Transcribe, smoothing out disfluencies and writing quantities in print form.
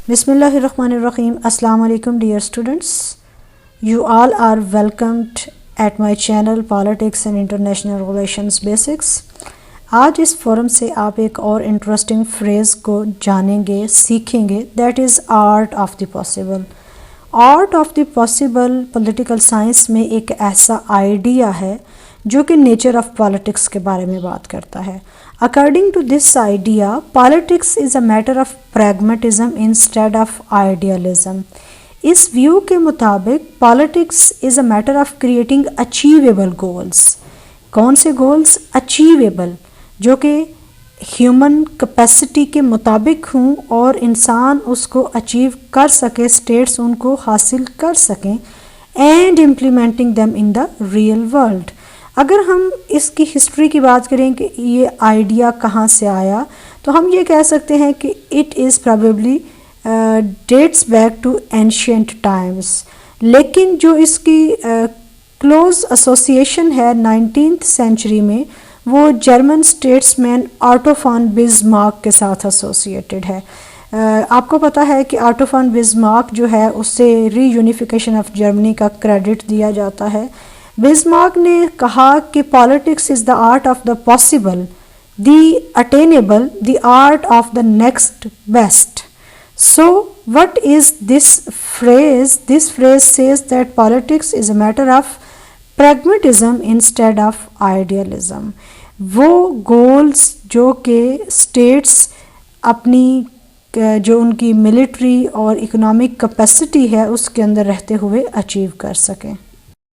Bismillahirrahmanirrahim. Assalamu alaikum dear students. You all are welcomed at my channel Politics and International Relations Basics. आज इस forum से आप एक और इंटरेस्टिंग फ्रेज़ को जानेंगे, सीखेंगे, that is art of the possible. Art of the possible political science में एक ऐसा आइडिया है जो कि नेचर ऑफ पॉलिटिक्स के बारे में बात करता है. According to this idea, politics is a matter of pragmatism instead of idealism. इस व्यू के मुताबिक politics is a matter of creating achievable goals. कौन से goals? Achievable, जो कि ह्यूमन कैपेसिटी के मुताबिक हों और इंसान उसको अचीव कर सके, स्टेट्स उनको हासिल कर सकें, and implementing them in the real world. अगर हम इसकी हिस्ट्री की बात करें कि ये आइडिया कहाँ से आया, तो हम ये कह सकते हैं कि it is probably dates back to ancient times. लेकिन जो इसकी क्लोज एसोसिएशन है 19th सेंचुरी में, वो German statesman Otto von Bismarck के साथ एसोसिएटेड है. आपको पता है कि ऑटो फॉन बिस्मार्क जो है उससे रीयूनिफिकेशन ऑफ जर्मनी का क्रेडिट दिया जाता है. बिस्मार्क ने कहा कि politics is the art of the possible, the attainable, the art of the next best. So what is this phrase? This phrase says that politics is a matter of pragmatism instead of idealism. वो goals जो कि states अपनी जो उनकी military और economic capacity है उसके अंदर रहते हुए achieve कर सकें.